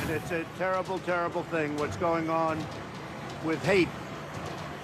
It's a terrible, terrible thing what's going on with hate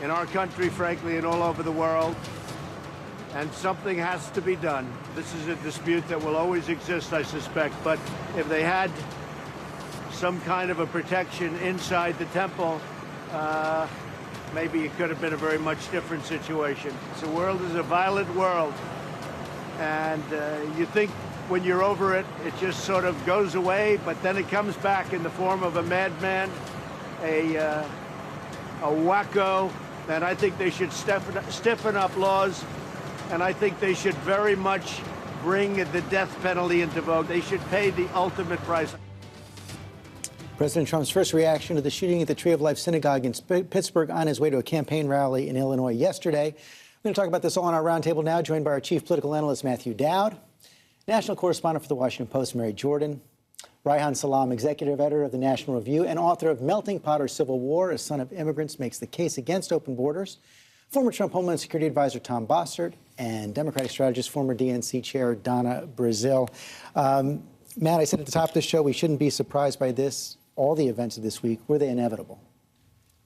in our country, frankly, and all over the world. And something has to be done. This is a dispute that will always exist, I suspect. But if they had some kind of a protection inside the temple, maybe it could have been a very much different situation. The world is a violent world. And you think when you're over it, it just sort of goes away, but then it comes back in the form of a madman, a wacko, and I think they should stiffen up laws, and I think they should very much bring the death penalty into vogue. They should pay the ultimate price. President Trump's first reaction to the shooting at the Tree of Life Synagogue in Pittsburgh on his way to a campaign rally in Illinois yesterday. We're going to talk about this all on our roundtable now, joined by our chief political analyst, Matthew Dowd, national correspondent for The Washington Post, Mary Jordan, Reihan Salam, executive editor of the National Review and author of Melting Pot or Civil War, A Son of Immigrants Makes the Case Against Open Borders, former Trump Homeland Security Advisor Tom Bossert, and Democratic strategist, former DNC chair Donna Brazile. Matt, I said at the top of the show we shouldn't be surprised by this. All the events of this week, were they inevitable?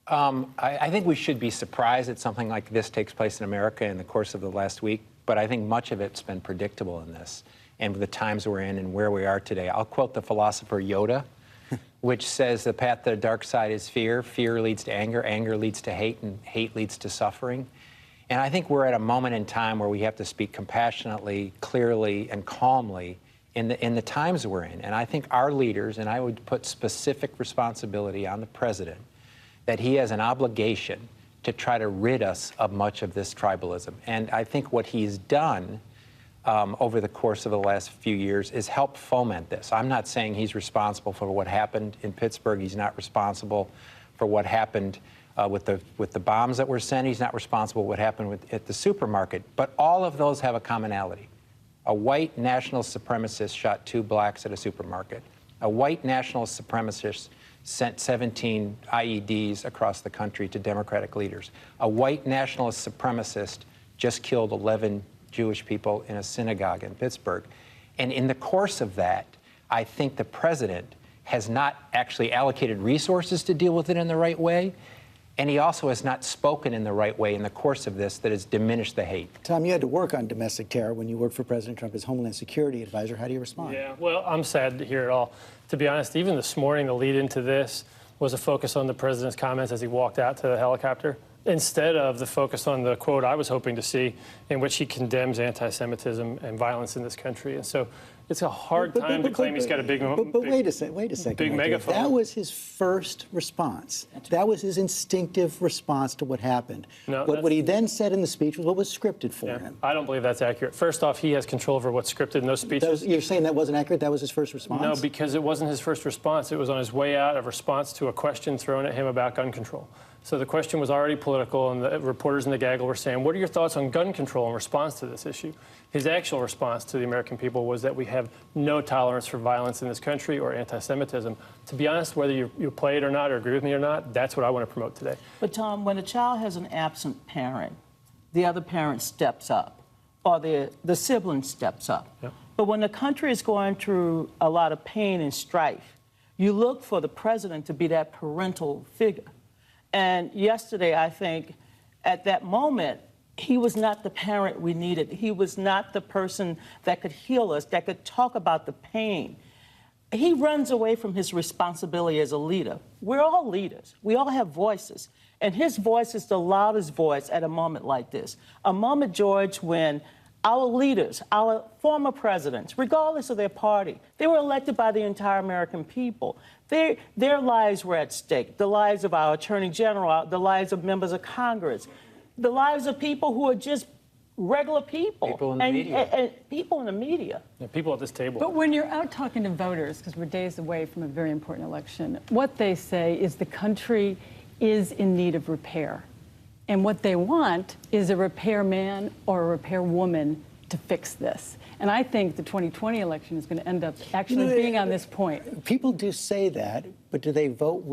I think we should be surprised that something like this takes place in America in the course of the last week, but I think much of it's been predictable in this and the times we're in and where we are today. I'll quote the philosopher Yoda, which says the path to the dark side is fear. Fear leads to anger. Anger leads to hate, and hate leads to suffering. And I think we're at a moment in time where we have to speak compassionately, clearly, and calmly in the times we're in. And I think our leaders, and I would put specific responsibility on the president, that he has an obligation to try to rid us of much of this tribalism. And I think what he's done over the course of the last few years is help foment this. I'm not saying he's responsible for what happened in Pittsburgh. He's not responsible for what happened with the bombs that were sent. He's not responsible for what happened at the supermarket. But all of those have a commonality. A white nationalist supremacist shot 2 blacks at a supermarket. A white nationalist supremacist sent 17 IEDs across the country to Democratic leaders. A white nationalist supremacist just killed 11 Jewish people in a synagogue in Pittsburgh. And in the course of that, I think the president has not actually allocated resources to deal with it in the right way. And he also has not spoken in the right way in the course of this that has diminished the hate. Tom, you had to work on domestic terror when you worked for President Trump as Homeland Security Advisor. How do you respond? Yeah, well, I'm sad to hear it all. To be honest, even this morning, the lead into this was a focus on the president's comments as he walked out to the helicopter, instead of the focus on the quote I was hoping to see, in which he condemns anti-Semitism and violence in this country. And so it's a hard time to claim he's got a big wait a second. Big megaphone. That was his first response. That was his instinctive response to what happened. No, what he then said in the speech was what was scripted for him. I don't believe that's accurate. First off, he has control over what's scripted in those speeches. You're saying that wasn't accurate? That was his first response? No, because it wasn't his first response. It was on his way out, a response to a question thrown at him about gun control. So the question was already political, and the reporters in the gaggle were saying, what are your thoughts on gun control in response to this issue? His actual response to the American people was that we have no tolerance for violence in this country or anti-Semitism. To be honest, whether you play it or not or agree with me or not, that's what I want to promote today. But Tom, when a child has an absent parent, the other parent steps up, or the sibling steps up. Yep. But when the country is going through a lot of pain and strife, you look for the president to be that parental figure. And yesterday, I think, at that moment, he was not the parent we needed. He was not the person that could heal us, that could talk about the pain. He runs away from his responsibility as a leader. We're all leaders. We all have voices. And his voice is the loudest voice at a moment like this. A moment, George, when our leaders, our former presidents, regardless of their party, they were elected by the entire American people. Their lives were at stake, the lives of our Attorney General, the lives of members of Congress, the lives of people who are just regular people. People in the media. And people in the media. Yeah, people at this table. But when you're out talking to voters, because we're days away from a very important election, what they say is the country is in need of repair. And what they want is a repairman or a repairwoman to fix this. And I think the 2020 election is going to end up actually being on this point. People do say that, but do they vote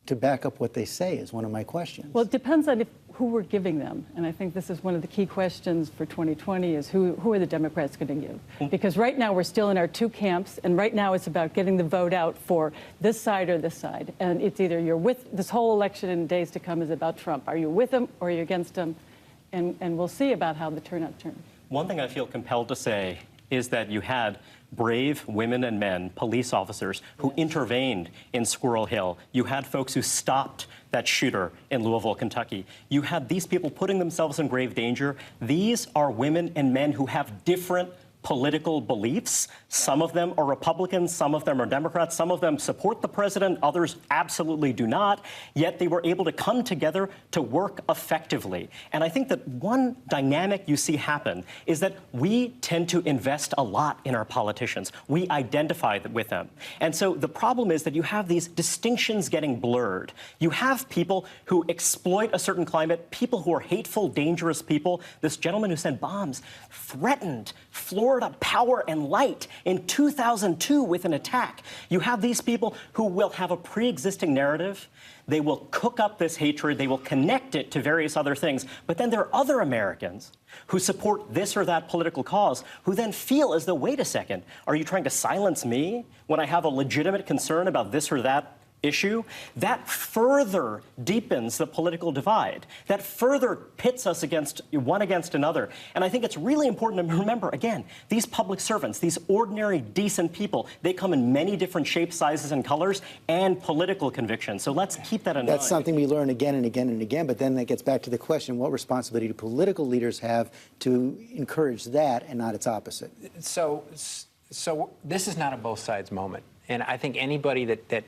to back up what they say is one of my questions. Well, it depends on who we're giving them. And I think this is one of the key questions for 2020 is who are the Democrats going to give? Because right now we're still in our two camps, and right now it's about getting the vote out for this side or this side. And it's either you're with, this whole election in days to come is about Trump. Are you with him or are you against him? And we'll see about how the turnout turns. One thing I feel compelled to say is that you had brave women and men, police officers, who intervened in Squirrel Hill. You had folks who stopped that shooter in Louisville, Kentucky. You had these people putting themselves in grave danger. These are women and men who have different political beliefs. Some of them are Republicans, some of them are Democrats, some of them support the president, others absolutely do not, yet they were able to come together to work effectively. And I think that one dynamic you see happen is that we tend to invest a lot in our politicians. We identify with them. And so the problem is that you have these distinctions getting blurred. You have people who exploit a certain climate, people who are hateful, dangerous people. This gentleman who sent bombs threatened Florida Power and Light in 2002 with an attack. You have these people who will have a pre-existing narrative. They will cook up this hatred. They will connect it to various other things. But then there are other Americans who support this or that political cause who then feel as though, wait a second, are you trying to silence me when I have a legitimate concern about this or that issue? That further deepens the political divide. That further pits us one against another. And I think it's really important to remember, again, these public servants, these ordinary, decent people, they come in many different shapes, sizes, and colors, and political convictions. So let's keep that in mind. That's something we learn again and again and again, but then that gets back to the question, what responsibility do political leaders have to encourage that and not its opposite? So this is not a both sides moment. And I think anybody that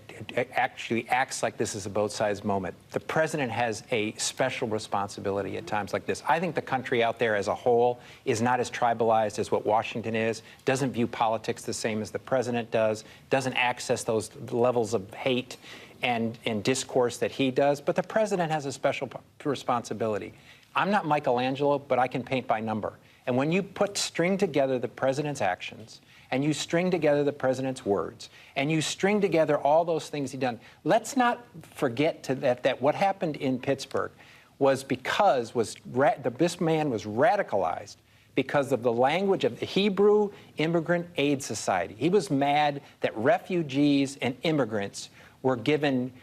actually acts like this is a both sides moment, the president has a special responsibility at times like this. I think the country out there as a whole is not as tribalized as what Washington is, doesn't view politics the same as the president does, doesn't access those levels of hate and discourse that he does. But the president has a special responsibility. I'm not Michelangelo, but I can paint by number. And when you string together the president's actions, and you string together the president's words, and you string together all those things he's done, let's not forget that what happened in Pittsburgh was because this man was radicalized because of the language of the Hebrew Immigrant Aid Society. He was mad that refugees and immigrants were giving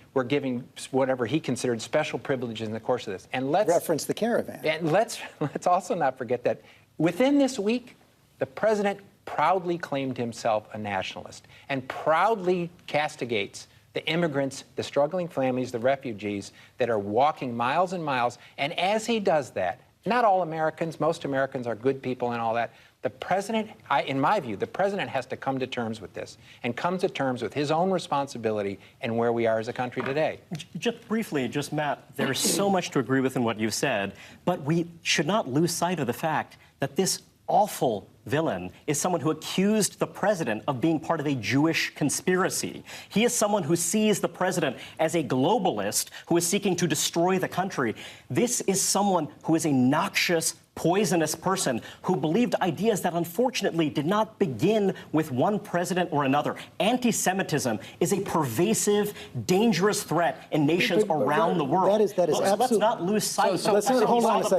whatever he considered special privileges in the course of this. And let's reference the caravan. And let's also not forget that within this week, the president proudly claimed himself a nationalist and proudly castigates the immigrants, the struggling families, the refugees that are walking miles and miles. And as he does that, not all Americans, most Americans are good people and all that. The president, in my view, the president has to come to terms with this and come to terms with his own responsibility and where we are as a country today. Just briefly, Matt, there's so much to agree with in what you've said, but we should not lose sight of the fact that this awful villain is someone who accused the president of being part of a Jewish conspiracy. He is someone who sees the president as a globalist who is seeking to destroy the country. This is someone who is a noxious, poisonous person who believed ideas that unfortunately did not begin with one president or another. Anti-Semitism is a pervasive, dangerous threat in nations around the world. That is absolutely. Let's not lose sight. Hold on a second.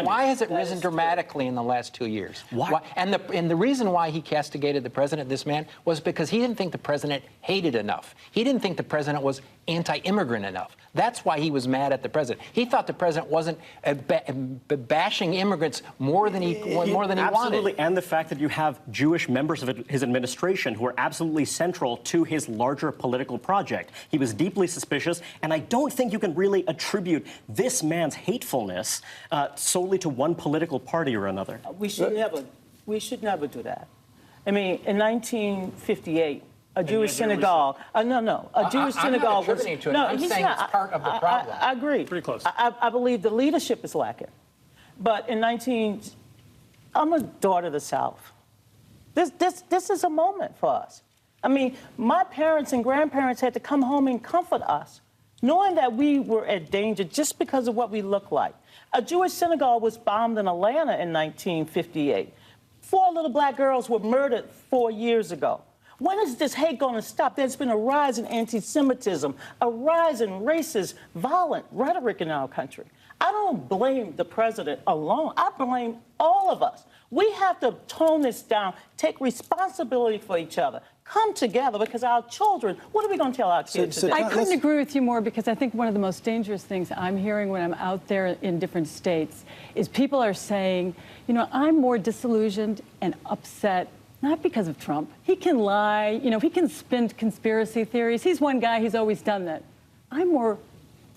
Why has it risen dramatically in the last 2 years? Why? And the reason why he castigated the president, this man, was because he didn't think the president hated enough. He didn't think the president was anti-immigrant enough. That's why he was mad at the president. He thought the president wasn't bashing immigrants more than he wanted. Absolutely, and the fact that you have Jewish members of his administration who are absolutely central to his larger political project. He was deeply suspicious, and I don't think you can really attribute this man's hatefulness solely to one political party or another. We should never do that. I mean, in 1958, a Jewish synagogue. A Jewish synagogue was. I'm saying it's part of the problem. I agree. Pretty close. I believe the leadership is lacking. But I'm a daughter of the South. This is a moment for us. I mean, my parents and grandparents had to come home and comfort us, knowing that we were at danger just because of what we look like. A Jewish synagogue was bombed in Atlanta in 1958. 4 little black girls were murdered 4 years ago. When is this hate going to stop? There's been a rise in anti-Semitism, a rise in racist, violent rhetoric in our country. I don't blame the president alone. I blame all of us. We have to tone this down, take responsibility for each other, come together, because our children, what are we going to tell our kids today? I couldn't agree with you more, because I think one of the most dangerous things I'm hearing when I'm out there in different states is people are saying, you know, I'm more disillusioned and upset, not because of Trump. He can lie, you know, he can spin conspiracy theories. He's one guy, he's always done that. I'm more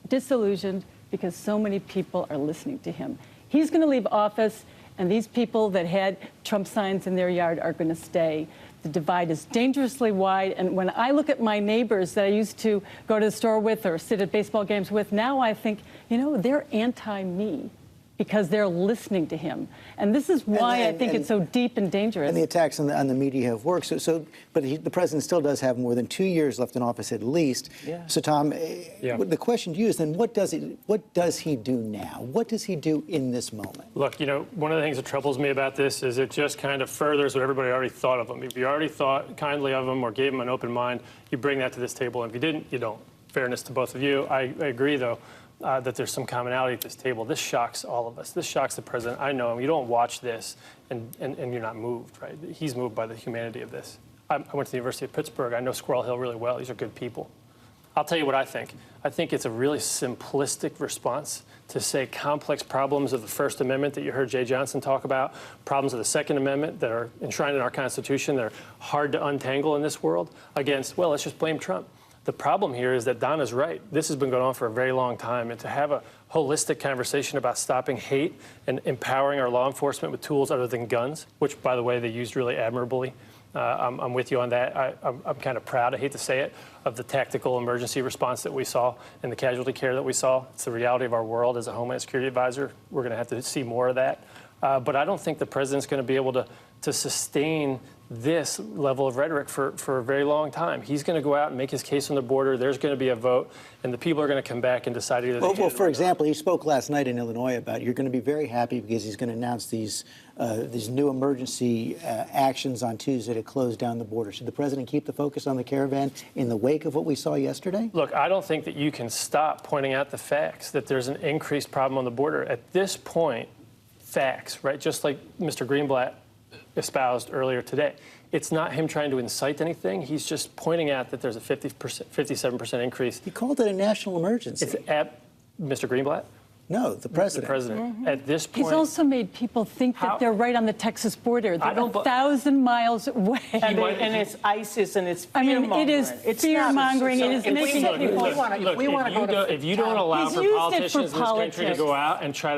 disillusioned because so many people are listening to him. He's going to leave office, and these people that had Trump signs in their yard are going to stay. The divide is dangerously wide, and when I look at my neighbors that I used to go to the store with or sit at baseball games with, now I think, you know, they're anti-me because they're listening to him. And this is why I think it's so deep and dangerous. And the attacks on the media have worked. But the president still does have more than 2 years left in office at least. Yeah. So, Tom, the question to you is then what does he do now? What does he do in this moment? Look, you know, one of the things that troubles me about this is it just kind of furthers what everybody already thought of him. If you already thought kindly of him or gave him an open mind, you bring that to this table. And if you didn't, you don't. Fairness to both of you. I agree, though, that there's some commonality at this table. This shocks all of us. This shocks the president. I know him. You don't watch this and you're not moved, right? He's moved by the humanity of this. I went to the University of Pittsburgh. I know Squirrel Hill really well. These are good people. I'll tell you what I think. I think it's a really simplistic response to say complex problems of the First Amendment that you heard Jay Johnson talk about, problems of the Second Amendment that are enshrined in our Constitution that are hard to untangle in this world against, well, let's just blame Trump. The problem here is that Donna's right. This has been going on for a very long time. And to have a holistic conversation about stopping hate and empowering our law enforcement with tools other than guns, which, by the way, they used really admirably. I'm with you on that. I'm kind of proud, I hate to say it, of the tactical emergency response that we saw and the casualty care that we saw. It's the reality of our world. As a Homeland Security advisor, we're going to have to see more of that. But I don't think the president's going to be able to sustain this level of rhetoric for a very long time. He's going to go out and make his case on the border. There's going to be a vote, and the people are going to come back and decide either they Well, for example, he spoke last night in Illinois about you're going to be very happy because he's going to announce these new emergency actions on Tuesday to close down the border. Should the president keep the focus on the caravan in the wake of what we saw yesterday? Look, I don't think that you can stop pointing out the facts that there's an increased problem on the border. At this point, facts, right? Just like Mr. Greenblatt espoused earlier today. It's not him trying to incite anything. He's just pointing out that there's a 57% increase. He called it a national emergency. It's at Mr. Greenblatt? No, the president. The president. At this point. He's also made people think that they're right on the Texas border. They're 1,000 miles away. And it's ISIS and it's fear-mongering. I mean, it is fear-mongering. It is making people... If you don't allow for politicians in this country to go out and try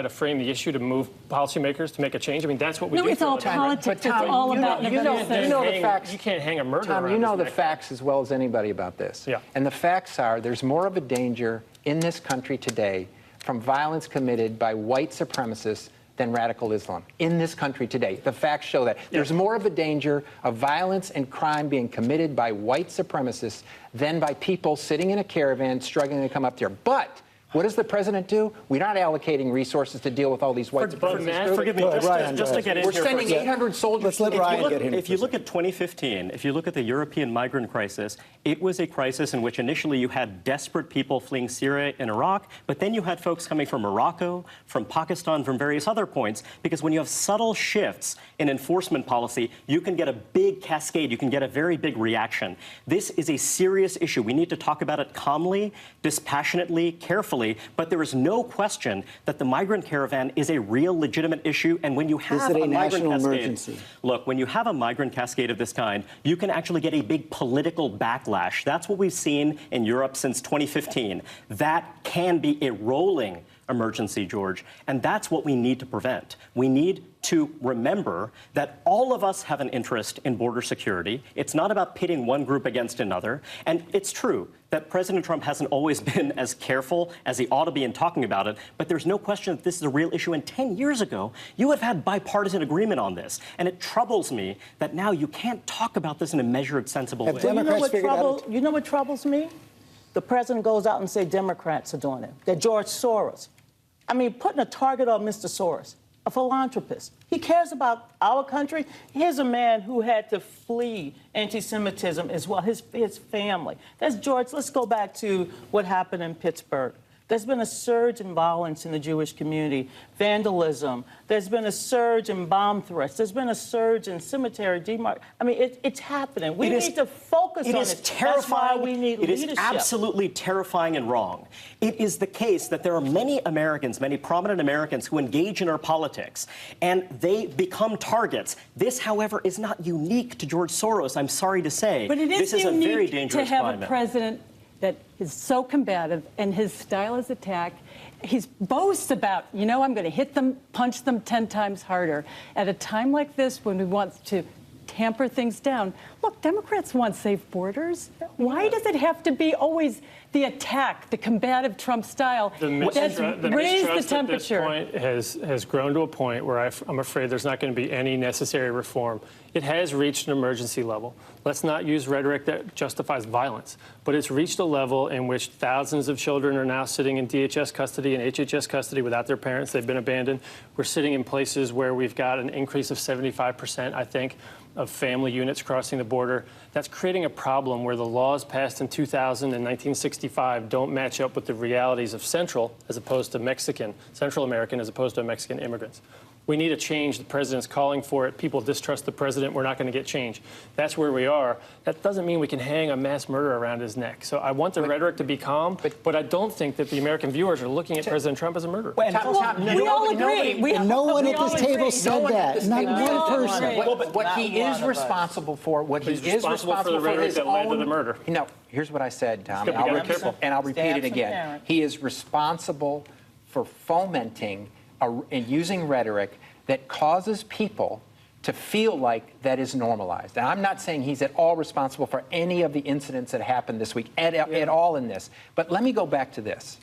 to frame the issue to move policymakers to make a change, I mean, that's what we do. No, it's all politics. It's all about... You know the facts. You can't hang a murderer Tom, around you know his the neck. facts as well as anybody about this. Yeah. And the facts are there's more of a danger in this country today from violence committed by white supremacists than radical Islam in this country today. The facts show that. There's more of a danger of violence and crime being committed by white supremacists than by people sitting in a caravan struggling to come up there. But what does the president do? We're not allocating resources to deal with all these white supremacists. Forgive me, just to get in We're here sending for a second. 800 soldiers. Let's let Ryan get in. If you look at 2015, if you look at the European migrant crisis, it was a crisis in which initially you had desperate people fleeing Syria and Iraq, but then you had folks coming from Morocco, from Pakistan, from various other points, because when you have subtle shifts in enforcement policy, you can get a big cascade, you can get a very big reaction. This is a serious issue. We need to talk about it calmly, dispassionately, carefully, but there is no question that the migrant caravan is a real legitimate issue, and when you have a migrant cascade, emergency? Look, when you have a migrant cascade of this kind, you can actually get a big political backlash. That's what we've seen in Europe since 2015. That can be a rolling emergency, George, and that's what we need to prevent. We need to remember that all of us have an interest in border security. It's not about pitting one group against another, and it's true that President Trump hasn't always been as careful as he ought to be in talking about it, but there's no question that this is a real issue, and 10 years ago, you would have had bipartisan agreement on this, and it troubles me that now you can't talk about this in a measured, sensible way. You know what troubles me? The president goes out and says Democrats are doing it. That George Soros. I mean, putting a target on Mr. Soros. a philanthropist. He cares about our country. Here's a man who had to flee anti-Semitism as well, his family. That's George. Let's go back to what happened in Pittsburgh. There's been a surge in violence in the Jewish community, vandalism. There's been a surge in bomb threats. There's been a surge in cemetery demarcation. I mean, it's happening. We need to focus on it. It is terrifying. That's why we need leadership. It is absolutely terrifying and wrong. It is the case that there are many Americans, many prominent Americans, who engage in our politics, and they become targets. This, however, is not unique to George Soros, I'm sorry to say. But it is this is a very unique dangerous to have climate. a president that is so combative, and his style is attack. He boasts about, you know, I'm going to hit them, punch them 10 times harder. At a time like this, when we want to tamper things down, look, Democrats want safe borders. Why does it have to be always the attack, the combative Trump style that's raised the temperature? At this point has grown to a point where I'm afraid there's not going to be any necessary reform. It has reached an emergency level. Let's not use rhetoric that justifies violence, but it's reached a level in which thousands of children are now sitting in DHS custody and HHS custody without their parents. They've been abandoned. We're sitting in places where we've got an increase of 75%, I think, of family units crossing the border. That's creating a problem where the laws passed in 2000 and 1965 don't match up with the realities of Central American as opposed to Mexican immigrants. We need a change. The president's calling for it. People distrust the president. We're not going to get change. That's where we are. That doesn't mean we can hang a mass murderer around his neck. So I want the rhetoric to be calm, but I don't think that the American viewers are looking at President Trump as a murderer. We all agree. No one at this table said that. Not one person. What he is responsible for, He's responsible for the rhetoric that led to the murder. No, here's what I said, Tom, Be careful. and I'll repeat it again. Parent. He is responsible for fomenting and using rhetoric that causes people to feel like that is normalized. And I'm not saying he's at all responsible for any of the incidents that happened this week, at all in this. But let me go back to this.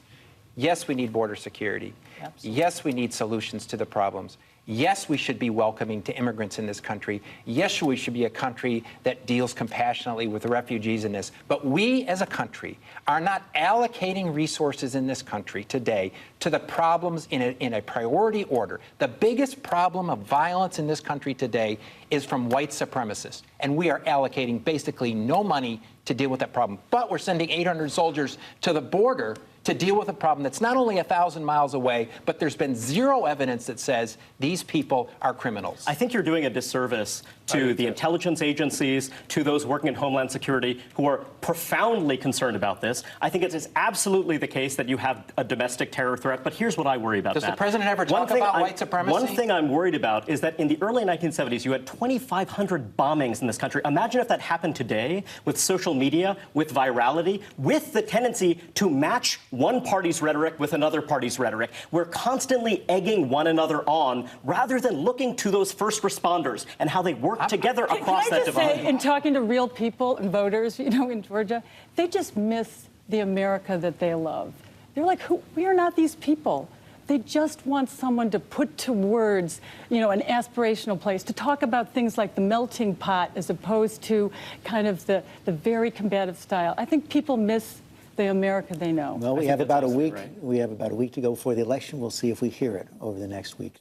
Yes, we need border security. Absolutely. Yes, we need solutions to the problems. Yes, we should be welcoming to immigrants in this country. Yes, we should be a country that deals compassionately with refugees in this. But we as a country are not allocating resources in this country today to the problems in a priority order. The biggest problem of violence in this country today is from white supremacists. And we are allocating basically no money to deal with that problem. But we're sending 800 soldiers to the border to deal with a problem that's not only 1,000 miles away, but there's been zero evidence that says these people are criminals. I think you're doing a disservice to the intelligence agencies, to those working in Homeland Security who are profoundly concerned about this. I think it is absolutely the case that you have a domestic terror threat, but here's what I worry about. Does the president ever talk about white supremacy? One thing I'm worried about is that in the early 1970s, you had 2,500 bombings in this country. Imagine if that happened today with social media, with virality, with the tendency to match one party's rhetoric with another party's rhetoric. We're constantly egging one another on rather than looking to those first responders and how they work together across that divide. Can I just say, in talking to real people and voters, you know, in Georgia, they just miss the America that they love. They're like, we are not these people. They just want someone to put to words, you know, an aspirational place, to talk about things like the melting pot as opposed to kind of the very combative style. I think people miss the America they know. Well, we have about a week. We have about a week to go before the election. We'll see if we hear it over the next week.